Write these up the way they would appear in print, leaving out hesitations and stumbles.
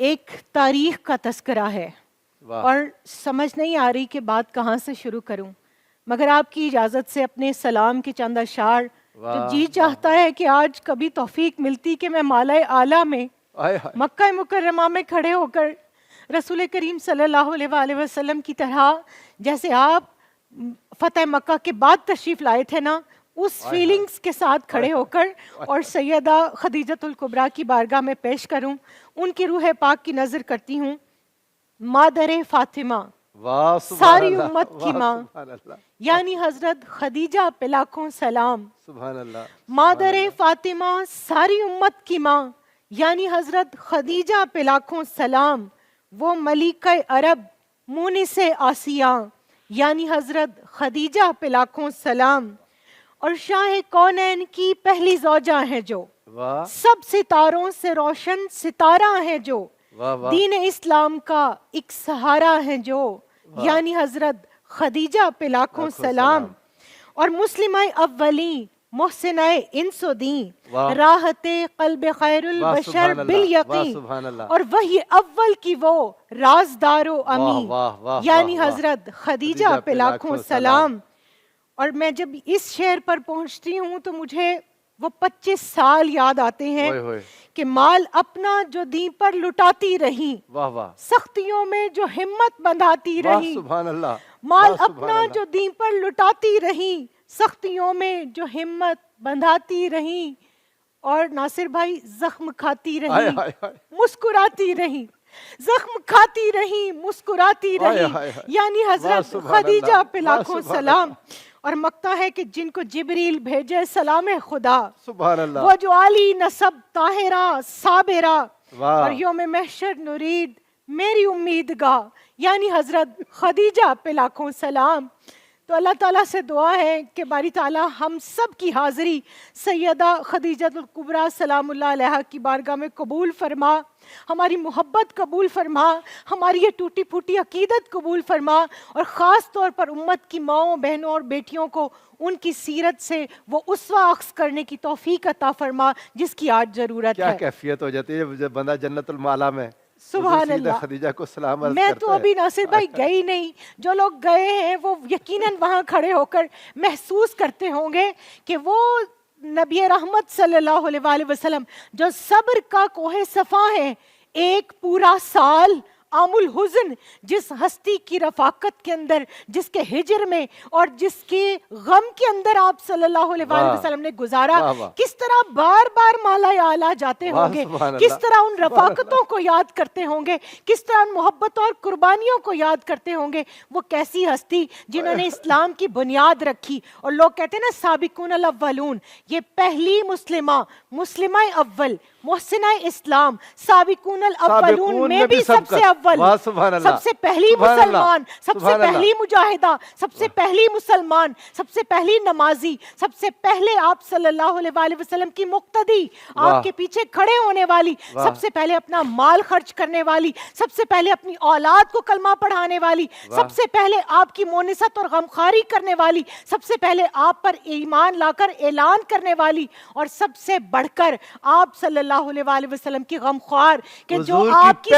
ایک تاریخ کا تذکرہ ہے اور سمجھ نہیں آ رہی کہ بات کہاں سے شروع کروں، مگر آپ کی اجازت سے اپنے سلام کے چند اشعار جو جی چاہتا ہے کہ آج کبھی توفیق ملتی کہ میں مالائے اعلیٰ میں مکہ مکرمہ میں کھڑے ہو کر رسول کریم صلی اللہ علیہ وآلہ وسلم کی طرح جیسے آپ فتح مکہ کے بعد تشریف لائے تھے نا، اس فیلنگز کے ساتھ کھڑے ہو کر اور سیدہ خدیجۃ الکبریٰ کی بارگاہ میں پیش کروں. ان کی روح پاک کی نظر کرتی ہوں. مادر فاطمہ، ساری امت کی ماں، یعنی حضرت خدیجہ پہ لاکھوں سلام. مادر فاطمہ، ساری امت کی ماں، یعنی حضرت خدیجہ پہ لاکھوں سلام. وہ ملکہ عرب مونس آسیہ، یعنی حضرت خدیجہ پہ لاکھوں سلام. اور شاہ کونین کی پہلی زوجہ ہیں جو، سب ستاروں سے روشن ستارہ ہیں جو، دین اسلام کا ایک سہارا ہیں جو، یعنی حضرت خدیجہ پہ لاکھوں سلام. اور مسلمہ اولین محسنہ انس و دین، راحت قلب خیر البشر بالیقین. اور وہی اول کی وہ رازدار و امین، یعنی حضرت خدیجہ پہ لاکھوں سلام. اور میں جب اس شعر پر پہنچتی ہوں تو مجھے وہ 25 سال یاد آتے ہیں کہ مال اپنا جو دین پر لٹاتی رہی، سختیوں میں جو ہمت بندھاتی رہی. مال اپنا جو دین پر لٹاتی رہی، سختیوں میں جو ہمت بندھاتی رہی. اور ناصر بھائی زخم کھاتی رہی، مسکراتی رہی، زخم کھاتی رہی، مسکراتی رہی، یعنی حضرت خدیجہ پہ لاکھوں سلام. اور مقطع ہے کہ جن کو جبریل بھیجے سلام خدا، وہ جو عالی نسب طاہرہ صابرہ، اور یوم محشر نرید میری امیدگاہ، یعنی حضرت خدیجہ پہ لاکھوں سلام. تو اللہ تعالیٰ سے دعا ہے کہ باری تعالیٰ ہم سب کی حاضری سیدہ خدیجۃ الکبریٰ سلام اللہ علیہا کی بارگاہ میں قبول فرما، ہماری محبت قبول فرما، ہماری یہ ٹوٹی پھوٹی عقیدت قبول فرما، اور خاص طور پر امت کی ماؤں بہنوں اور بیٹیوں کو ان کی سیرت سے وہ اسوہ اخذ کرنے کی توفیق عطا فرما جس کی آج ضرورت ہے. کیا کیفیت ہو جاتی ہے جب بندہ جنت المعلا میں سبحان اللہ. خدیجہ کو سلام عرض میں کرتا تو ابھی ناصر بھائی گئی نہیں، جو لوگ گئے ہیں وہ یقیناً وہاں کھڑے ہو کر محسوس کرتے ہوں گے کہ وہ نبی رحمت صلی اللہ علیہ وآلہ وسلم جو صبر کا کوہ صفا ہے، ایک پورا سال عام الحزن جس ہستی کی رفاقت کے اندر، جس کے ہجر میں اور جس کے غم کے اندر آپ صلی اللہ علیہ وآلہ وسلم نے گزارا، کس طرح بار بار مالا اعلیٰ جاتے ہوں گے، کس طرح ان رفاقتوں کو یاد کرتے ہوں گے، کس طرح ان محبتوں اور قربانیوں کو یاد کرتے ہوں گے. وہ کیسی ہستی جنہوں نے اسلام کی بنیاد رکھی. اور لوگ کہتے ہیں نا سابقون الاولون، یہ پہلی مسلمہ اول، محسنہ اسلام، سابقون الاولون میں بھی سب سے اول، سب سے پہلی مسلمان، سب سے پہلی مجاہدہ، سب سے پہلی مسلمان، سب سے پہلی نمازی، سب سے پہلے آپ صلی اللہ علیہ وآلہ وسلم کی مقتدی، آپ کے پیچھے کھڑے ہونے والی، سب سے پہلے اپنا مال خرچ کرنے والی، سب سے پہلے اپنی اولاد کو کلمہ پڑھانے والی، سب سے پہلے آپ کی مونست اور غمخواری کرنے والی، سب سے پہلے آپ پر ایمان لا کر اعلان کرنے والی، اور سب سے بڑھ کر آپ صلی اللہ علیہ وآلہ وسلم کی غمخوار کہ جو آپ کی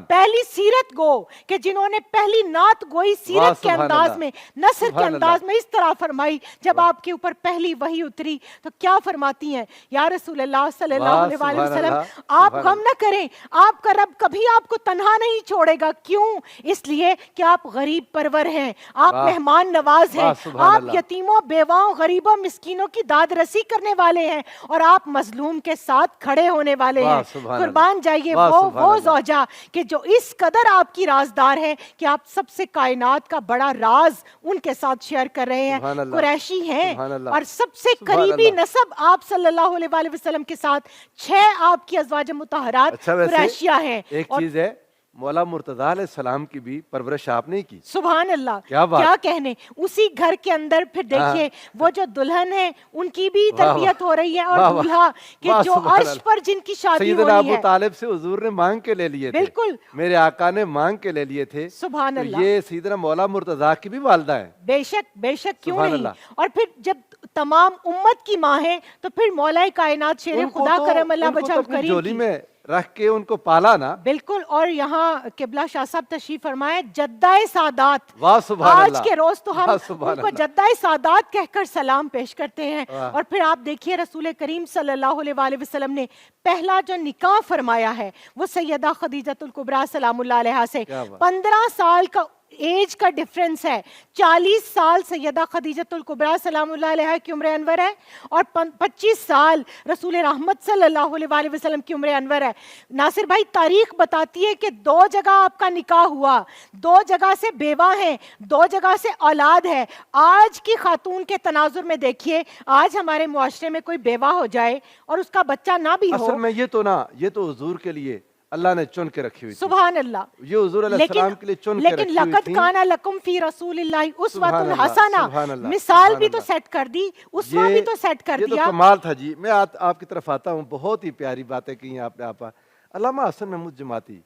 پہلی سیرت گو، کہ جنہوں نے پہلی نعت گوئی سیرت کے انداز میں، نثر کے انداز میں اس طرح فرمائی. جب آپ کے اوپر پہلی وحی اتری تو کیا فرماتی ہیں؟ یا رسول اللہ صلی اللہ علیہ وآلہ وسلم، آپ غم نہ کریں، آپ کا رب کبھی آپ کو تنہا نہیں چھوڑے گا. کیوں؟ اس لیے کہ آپ غریب پرور ہیں، آپ مہمان نواز ہیں، آپ یتیموں بیواؤں غریبوں مسکینوں کی داد رسی کرنے والے ہیں، اور آپ مظلوم کے ساتھ کھڑے ہونے والے ہیں. قربان جائیے وہ زوجہ کہ جو اس قدر آپ کی رازدار ہے کہ آپ سب سے کائنات کا بڑا راز ان کے ساتھ شیئر کر رہے ہیں. قریشی ہیں اور سب سے قریبی نسب آپ صلی اللہ علیہ وآلہ وسلم کے ساتھ 6 آپ کی ازواج مطہرات قریشیہ ہیں. ایک چیز ہے، مولا مرتضیٰ علیہ السلام کی بھی پرورش آپ نے کی. سبحان اللہ، کیا کہنے. اسی گھر کے اندر پھر دیکھیے وہ جو دلہن ہے ان کی بھی تربیت ہو رہی ہے، اور دولہا کہ جو عرش پر جن کی شادی ہو رہی ہے. سیدنا ابو طالب سے حضور نے مانگ کے لے لیے تھے، بالکل میرے آقا نے مانگ کے لے لیے تھے. سبحان اللہ. یہ سیدنا مولا مرتضیٰ کی بھی والدہ ہیں. بے شک بے شک، کیوں نہیں. اور پھر جب تمام امت کی ماں ہے تو پھر مولا کائنات شیر خدا کرم اللہ وجہ کریم جولی میں رکھ کے ان کو پالا نا. بالکل. اور یہاں قبلہ شاہ صاحب تشریف فرمائے جدہ سادات. واہ سبحان آج اللہ. کے روز تو ہم واہ سبحان ان کو اللہ. جدہ سادات کہہ کر سلام پیش کرتے ہیں. واہ. اور پھر آپ دیکھیے رسول کریم صلی اللہ علیہ وآلہ وسلم نے پہلا جو نکاح فرمایا ہے وہ سیدہ خدیجۃ الکبریٰ سلام اللہ علیہا سے. کیا بات. 15 سال کا ایج کا ڈیفرنس ہے. 40 سال سیدہ خدیجۃ الکبریٰ سلام اللہ علیہا کی عمر انور ہے اور 25 سال رسول رحمت صلی اللہ علیہ وآلہ وسلم کی عمر انور ہے. ناصر بھائی تاریخ بتاتی ہے کہ 2 جگہ آپ کا نکاح ہوا, 2 جگہ سے بیوہ ہیں, 2 جگہ سے اولاد ہے. آج کی خاتون کے تناظر میں دیکھیے, آج ہمارے معاشرے میں کوئی بیوہ ہو جائے اور اس کا بچہ نہ بھی ہو. اصل میں یہ تو حضور کے لیے اللہ نے چن کے رکھی ہوئی تھی. سبحان اللہ. یہ حضور علیہ السلام کے لیے چن کے رکھی لیکن ہوئی لقد تھی. کان لکم فی رسول اللہ اسوۃ سبحان اللہ, حسنہ. سبحان اللہ, مثال سبحان بھی تو اللہ. سیٹ کر دی, اسوہ بھی تو سیٹ کر یہ تو دیا. کمال تھا جی. میں آپ کی طرف آتا ہوں. بہت ہی پیاری باتیں کی ہیں آپ نے. آپا علامہ حسن محمود جماعتی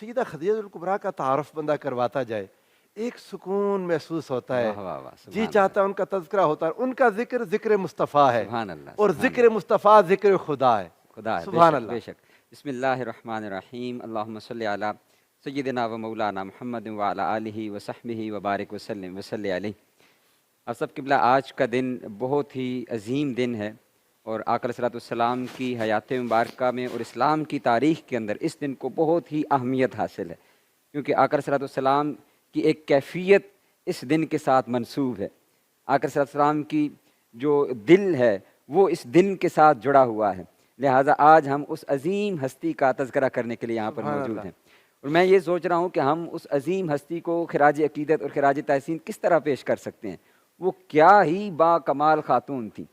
سیدہ خدیجہ الکبریٰ کا تعارف بندہ کرواتا جائے, ایک سکون محسوس ہوتا ہے. جی چاہتا ہے ان کا تذکرہ ہوتا ہے. ان کا ذکر مصطفیٰ ہے اور ذکر مصطفیٰ ذکر خدا ہے. سبحان اللہ. بے شک. بسم اللہ الرحمن الرحیم. اللہم صلی علی سیدنا و مولانا محمد وعلی آلہ وصحبہ وبارک وسلم وصلی علیہ. آپ سب قبلہ, آج کا دن بہت ہی عظیم دن ہے اور آقا علیہ السلام کی حیات مبارکہ میں اور اسلام کی تاریخ کے اندر اس دن کو بہت ہی اہمیت حاصل ہے, کیونکہ آقا علیہ السلام کی ایک کیفیت اس دن کے ساتھ منسوب ہے. آقا علیہ السلام کی جو دل ہے وہ اس دن کے ساتھ جڑا ہوا ہے. لہٰذا آج ہم اس عظیم ہستی کا تذکرہ کرنے کے لیے یہاں پر موجود ہیں, اور میں یہ سوچ رہا ہوں کہ ہم اس عظیم ہستی کو خراج عقیدت اور خراج تحسین کس طرح پیش کر سکتے ہیں. وہ کیا ہی با کمال خاتون تھی,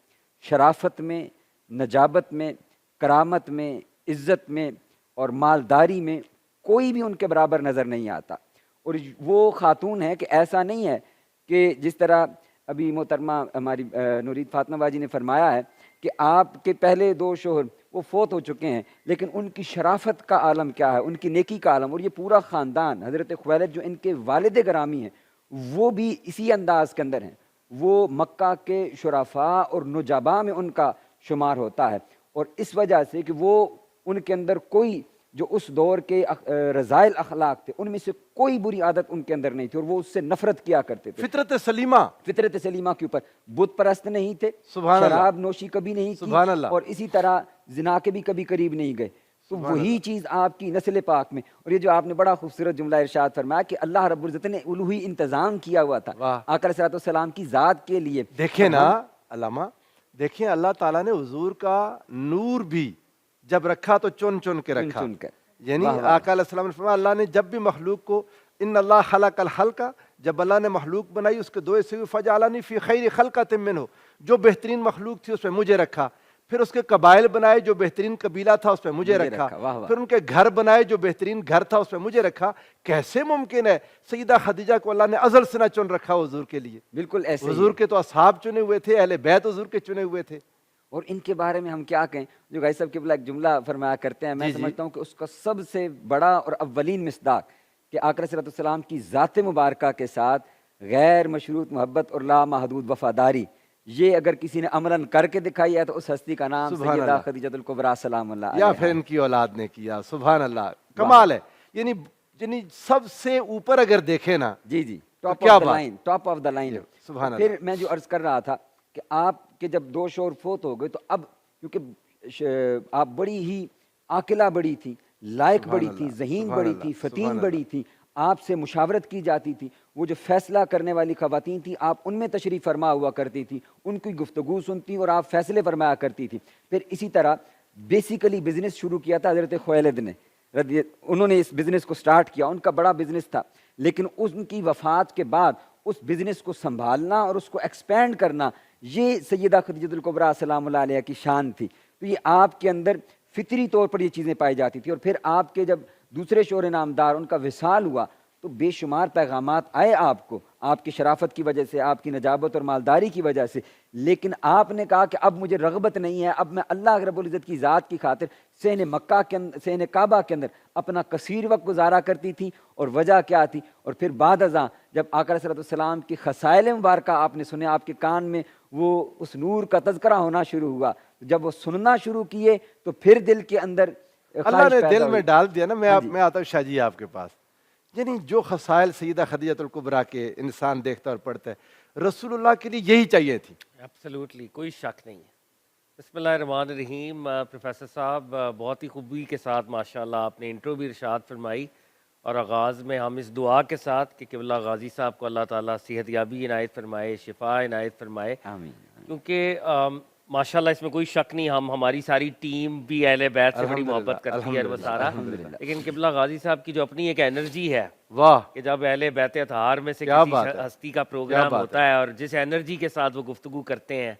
شرافت میں, نجابت میں, کرامت میں, عزت میں اور مالداری میں کوئی بھی ان کے برابر نظر نہیں آتا. اور وہ خاتون ہے کہ ایسا نہیں ہے کہ جس طرح ابھی محترمہ ہماری نورید فاطمہ باجی نے فرمایا ہے کہ آپ کے پہلے 2 شوہر وہ فوت ہو چکے ہیں, لیکن ان کی شرافت کا عالم کیا ہے, ان کی نیکی کا عالم. اور یہ پورا خاندان, حضرت خویلد جو ان کے والد گرامی ہیں وہ بھی اسی انداز کے اندر ہیں. وہ مکہ کے شرفاء اور نجباء میں ان کا شمار ہوتا ہے, اور اس وجہ سے کہ وہ ان کے اندر کوئی جو اس دور کے رذائل اخلاق تھے ان میں سے کوئی بری عادت ان کے اندر نہیں تھی, اور وہ اس سے نفرت کیا کرتے تھے. فطرت سلیمہ کے اوپر بت پرست نہیں تھے, شراب نوشی کبھی نہیں کی, اور اسی طرح زنا کے بھی کبھی قریب نہیں گئے. تو وہی چیز آپ کی نسل پاک میں. اور یہ جو آپ نے بڑا خوبصورت جملہ ارشاد فرمایا کہ اللہ رب العزت نے الوہی انتظام کیا ہوا تھا آقا علیہ السلام کی ذات کے لیے. دیکھیں نا علامہ, دیکھیں اللہ تعالیٰ نے حضور کا نور بھی جب رکھا تو چن کے رکھا. یعنی آقا علیہ السلام نے فرمایا اللہ نے جب بھی مخلوق کو, ان اللہ خلق الخلق, جب اللہ نے مخلوق بنائی اس کے 2 حصے ہوئے, فجعلنی فی خیر خلقۃ منہ, جو بہترین مخلوق تھی اس میں مجھے رکھا. پھر اس کے قبائل بنائے, جو بہترین قبیلہ تھا اس میں مجھے رکھا. پھر ان کے گھر بنائے, جو بہترین گھر تھا اس میں مجھے رکھا. کیسے ممکن ہے سیدہ خدیجہ کو اللہ نے ازل سے نہ چن رکھا حضور کے لیے؟ بالکل ایسے. حضور کے تو اصحاب چنے ہوئے تھے, اہل بیت حضور کے چنے ہوئے تھے. اور ان کے بارے میں ہم کیا کہیں, جو بھائی صاحب قبلہ ایک جملہ فرمایا کرتے ہیں, میں سمجھتا ہوں کہ اس کا سب سے بڑا اور اولین مصداق کہ آقا علیہ السلام کی ذات مبارکہ کے ساتھ غیر مشروط محبت اور لامحدود وفاداری, یہ اگر کسی نے عملاً کر کے دکھائی ہے تو اس ہستی کا نام سیدہ خدیجہ الکبریٰ سلام اللہ علیہا, یا پھر ان کی اولاد نے کیا. سبحان اللہ, کمال ہے. یعنی سب سے اوپر اگر دیکھیں نا, جی ٹاپ آف دا لائن. پھر میں جو عرض کر رہا تھا کہ آپ کے جب 2 شوہر فوت ہو گئے تو اب کیونکہ آپ بڑی ہی عاقلہ بڑی تھی, لائق بڑی تھی, ذہین بڑی تھی, فتین بڑی تھی, آپ سے مشاورت کی جاتی تھی. وہ جو فیصلہ کرنے والی خواتین تھی آپ ان میں تشریف فرما ہوا کرتی تھی, ان کی گفتگو سنتی اور آپ فیصلے فرمایا کرتی تھی. پھر اسی طرح بیسیکلی بزنس شروع کیا تھا حضرت خویلد نے, انہوں نے اس بزنس کو سٹارٹ کیا, ان کا بڑا بزنس تھا, لیکن ان کی وفات کے بعد اس بزنس کو سنبھالنا اور اس کو ایکسپینڈ کرنا یہ سیدہ خدیجہ الکبریٰ سلام اللہ علیہا کی شان تھی. تو یہ آپ کے اندر فطری طور پر یہ چیزیں پائی جاتی تھی. اور پھر آپ کے جب دوسرے شوہر نامدار ان کا وصال ہوا تو بے شمار پیغامات آئے آپ کو, آپ کی شرافت کی وجہ سے, آپ کی نجابت اور مالداری کی وجہ سے, لیکن آپ نے کہا کہ اب مجھے رغبت نہیں ہے, اب میں اللہ رب العزت کی ذات کی خاطر صحن مکہ کے اندر, صحن کعبہ کے اندر اپنا کثیر وقت گزارا کرتی تھی. اور وجہ کیا تھی؟ اور پھر بعد ازاں جب آقا علیہ السلام کی خصائل مبارکہ آپ نے سنے, آپ کے کان میں وہ اس نور کا تذکرہ ہونا شروع ہوا, جب وہ سننا شروع کیے تو پھر دل کے اندر اللہ نے دل میں ڈال دیا نا. میں آتا ہوں شاہ جی آپ کے پاس. یعنی جو خصائل سیدہ خدیجہ الکبریٰ کے انسان دیکھتا اور پڑھتا ہے, رسول اللہ کے لیے یہی چاہیے تھی. ایبسلیوٹلی, کوئی شک نہیں ہے. بسم اللہ الرحمن الرحیم. پروفیسر صاحب بہت ہی خوبی کے ساتھ ماشاءاللہ آپ نے انٹرو بھی ارشاد فرمائی, اور آغاز میں ہم اس دعا کے ساتھ کہ قبلہ غازی صاحب کو اللہ تعالیٰ صحت یابی عنایت فرمائے, شفا عنایت فرمائے. آمین. کیونکہ ماشاءاللہ اس میں کوئی شک نہیں, ہماری ساری ٹیم بھی اہل بیت سے بڑی محبت کرتی ہے وہ سارا, لیکن قبلہ غازی صاحب کی جو اپنی ایک انرجی ہے, واہ, کہ جب اہل بیت اطہار میں سے کسی ہستی کا پروگرام ہوتا ہے اور جس انرجی کے ساتھ وہ گفتگو کرتے ہیں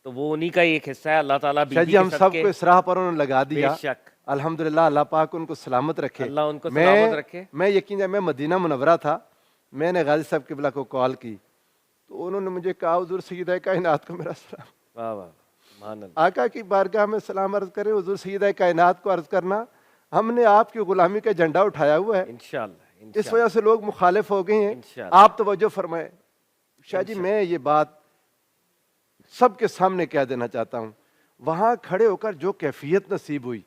تو وہ انہی کا ایک حصہ ہے. اللہ تعالیٰ شاہ جی ہم سب کو اس راہ پر انہوں نے لگا دیا. بے شک, الحمدللہ, اللہ پاک ان کو سلامت رکھے. اللہ ان کو سلامت رکھے. میں یقین جب میں مدینہ منورہ تھا, میں نے غازی صاحب قبلہ کو کال کی تو انہوں نے مجھے کہا حضور سیدہ کائنات کو میرا سلام. واہ واہ, سبحان اللہ. آقا کی بارگاہ میں سلام عرض کریں. حضور سیدہ کائنات کو عرض کرنا ہم نے آپ کی غلامی کا جھنڈا اٹھایا ہوا ہے, انشاءاللہ اس وجہ سے لوگ مخالف ہو گئے ہیں, انشاءاللہ. آپ توجہ فرمائیں. شاہ جی میں یہ بات سب کے سامنے کہہ دینا چاہتا ہوں, وہاں کھڑے ہو کر جو کیفیت نصیب ہوئی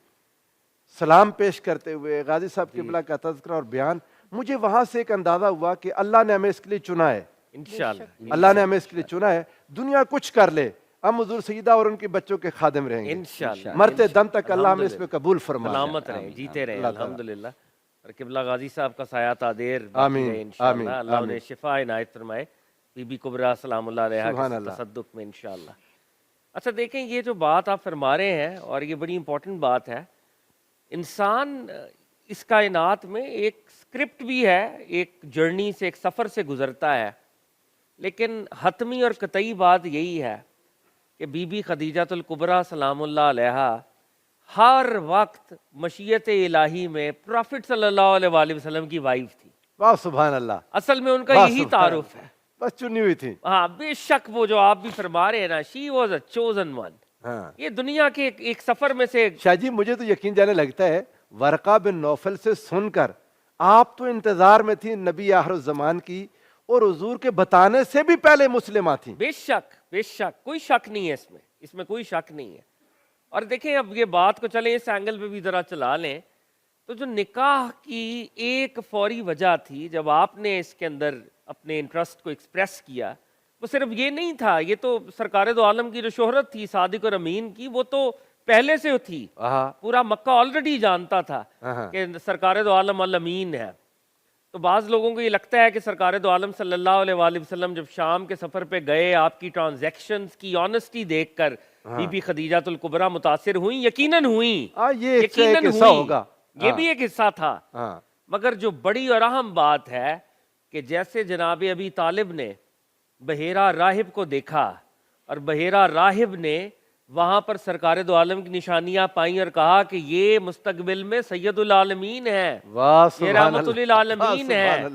سلام پیش کرتے ہوئے, غازی صاحب قبلہ کا تذکرہ اور بیان, مجھے وہاں سے ایک اندازہ ہوا کہ اللہ نے ہمیں اس کے لیے چنا ہے. انشاءاللہ, اللہ نے ہمیں اس کے لیے چنا ہے. دنیا کچھ کر لے, ہم حضور سیدہ اور ان کے بچوں کے خادم رہیں گے انشاءاللہ. مرتے دم تک. اللہ ہمیں اس پہ قبول فرمائے. سلامت رہیں, جیتے رہیں الحمدللہ. اور قبلہ غازی صاحب کا سایہ تعدیر آمین, انشاءاللہ. اللہ انہیں شفا عنایت فرمائے. بی بی کبریٰ سلام اللہ علیہا کے تصدق میں انشاءاللہ. اچھا دیکھیں, یہ جو بات آپ فرما رہے ہیں اور یہ بڑی امپورٹنٹ بات ہے, انسان اس کائنات میں ایک اسکرپٹ بھی ہے, ایک جرنی سے, ایک سفر سے گزرتا ہے, لیکن حتمی اور قطعی بات یہی ہے کہ بی بی خدیجہ الکبریٰ سلام اللہ علیہا ہر وقت مشیت الہی میں پروفٹ صلی اللہ علیہ وآلہ وسلم کی وائف تھی. واہ سبحان اللہ. اصل میں ان کا یہی تعارف ہے, بس چنی ہوئی تھی. ہاں بے شک, وہ جو آپ بھی فرما رہے ہیں نا, she was a chosen one. یہ دنیا کے ایک سفر میں سے. شاہ جی مجھے تو یقین جانے لگتا ہے ورقہ بن نوفل سے سن کر آپ تو انتظار میں تھی نبی آخر الزمان کی, اور حضور کے بتانے سے بھی پہلے مسلمہ تھی. بے شک, بے شک, کوئی شک نہیں ہے اس میں کوئی شک نہیں ہے. اور دیکھیں اب یہ بات کو چلیں اس اینگل پہ بھی ذرا چلا لیں, تو جو نکاح کی ایک فوری وجہ تھی جب آپ نے اس کے اندر اپنے انٹرسٹ کو ایکسپریس کیا, وہ صرف یہ نہیں تھا, یہ تو سرکار دو عالم کی جو شہرت تھی صادق اور امین کی, وہ تو پہلے سے تھی. پورا مکہ آلریڈی جانتا تھا کہ سرکار دو عالم الامین ہے. تو بعض لوگوں کو یہ لگتا ہے کہ سرکار دو عالم صلی اللہ علیہ وآلہ وسلم جب شام کے سفر پہ گئے, آپ کی ٹرانزیکشنز کی آنیسٹی دیکھ کر بی بی خدیجہ الکبریٰ متاثر ہوئیں. یقیناً ہوئیں, یقیناً ہوگا, یہ بھی ایک حصہ تھا. مگر جو بڑی اور اہم بات ہے کہ جیسے جناب ابی طالب نے بحیرہ راہب کو دیکھا اور بحیرہ راہب نے وہاں پر سرکار دو عالم کی نشانیاں پائیں اور کہا کہ یہ مستقبل میں سید العالمین ہے, یہ رحمت للعالمین ہے.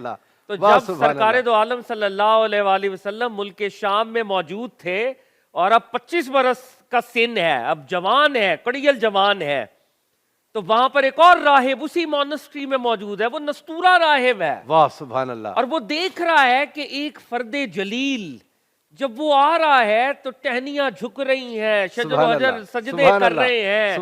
تو جب سرکار دو عالم صلی اللہ علیہ وآلہ وسلم ملک شام میں موجود تھے اور اب 25 برس کا سن ہے, اب جوان ہے, کڑیل جوان ہے, تو وہاں پر ایک اور راہب اسی مونسٹری میں موجود ہے, وہ نستورہ راہب ہے. واہ سبحان اللہ. اور وہ دیکھ رہا ہے کہ ایک فرد جلیل جب وہ آ رہا ہے تو ٹہنیاں جھک رہی ہیں, شجر و حجر سجدے کر رہے ہیں,